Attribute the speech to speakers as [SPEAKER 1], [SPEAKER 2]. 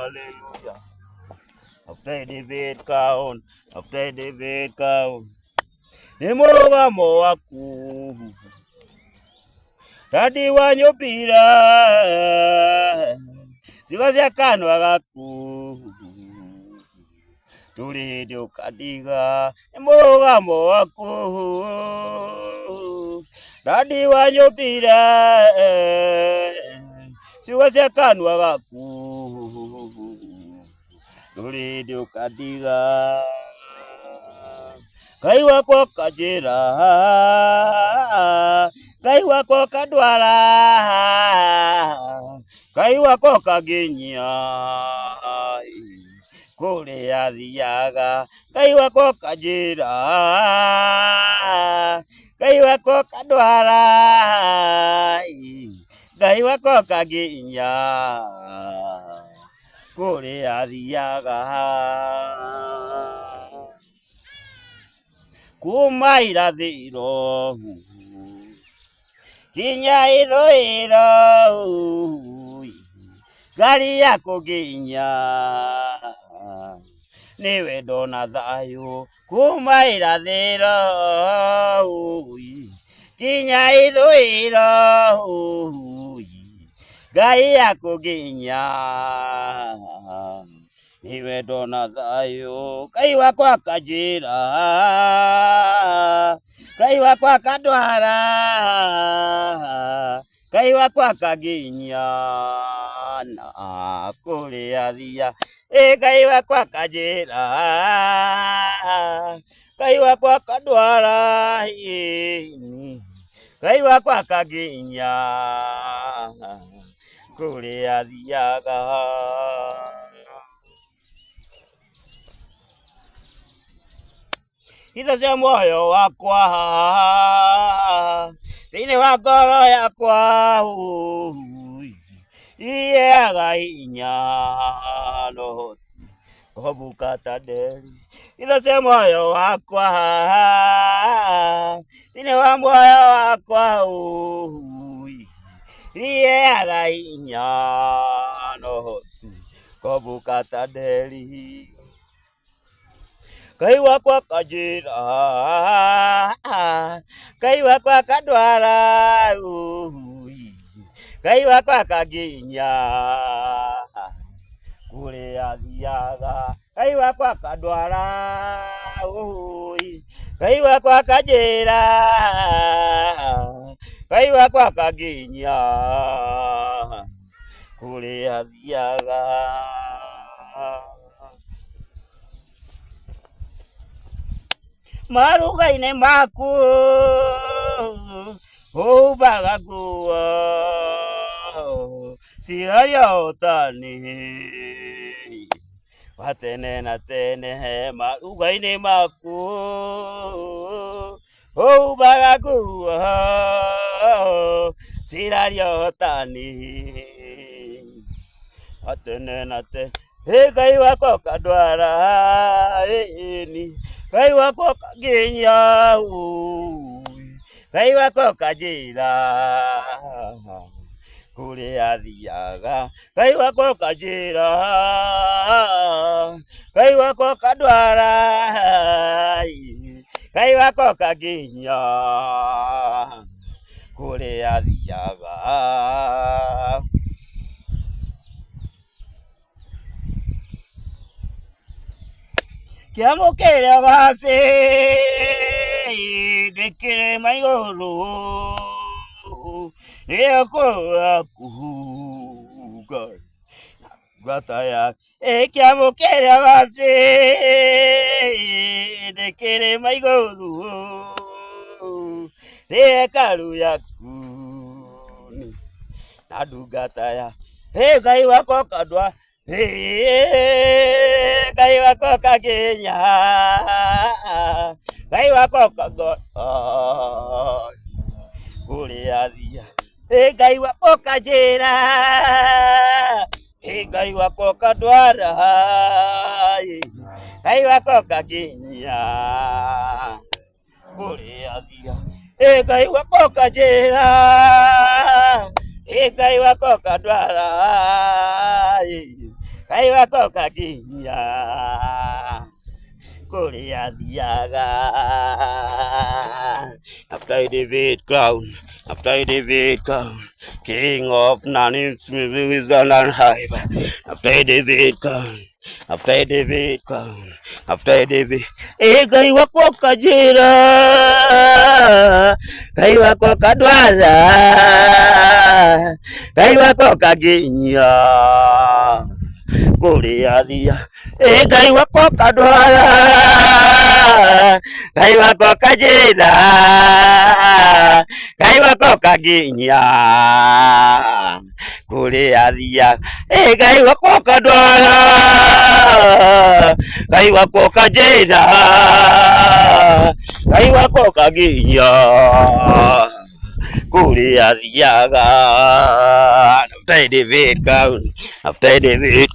[SPEAKER 1] hallelujah. After David kaon, after David kaon. Nemoga moaku. Tadi wanyopira. Siwazia kanwa gaku. Tuli dio kadiga. Nemoga moaku. Tadi wanyopira. Siwazia kanwa gaku. Tuli dio kadiga. Kai wako kajira, kai wako kadwara, kai wako kaginya, kule adhiaga. Kai wako kajira, kai wako kadwara, kai wako kaginya, kule adhiaga. Kumaira dhiro kinya iro gari yako ginya niwe dona thayo. Kumaira dhiro kinya iro gari yako ginya niwe dona thayo. Kai wako kajira, kai wako kadwara, kai wako kaginya na kule adhia. Kai wako kajira, kai wako kadwara, kai wako kaginya kule adhiaga. Ito siya moyo wakwa, tine wakoro yakwa, iye againya no hobukata deri. Ito siya moyo wakwa, tine wa moyo wakwa, iye againya no hobukata deri. Kai wako kajira, kai wako kadwara, kai wako kaginya kule adhiaga. Kai wako kadwara, kai wako kajira, kai wako kaginya kule adhiaga. Marugaine maku bagaku siraria otani watene na tene. Marugaine maku bagaku siraria otani watene na tene. Kai wako kadwara, kai wako kaginya, kai wako kajira kule adhiaga. Kai wako kajira, kai wako kadwara, kai wako kaginya kule adhiaga. Kiamo kere vase de kere maigolo eko akuga gataya. Kiamo kere vase de kere maigolo ekaru yakuni nadugataya. Kai wako kadwa, kai wako kaginya, kai wako kago kule adhia. Kai wako kajira, kai wako kadwara, kai wako kaginya kule adhia. Kai wako kajira, Ngai wako kadwara, Ngai wako kaginya, kulia thiaga. After David crown, after David crown, King of none is on high. After David crown, after David crown, after David, Ngai wako kajira, Ngai wako kadwara, Ngai wako kaginya, kulia thia. Ngai wako kadwara, Ngai wako kajira, Ngai wako kaginya, kulia thia. Ngai wako kadwara, Ngai wako kajira, Ngai wako kaginya, kulia thiaga. After David crown, after David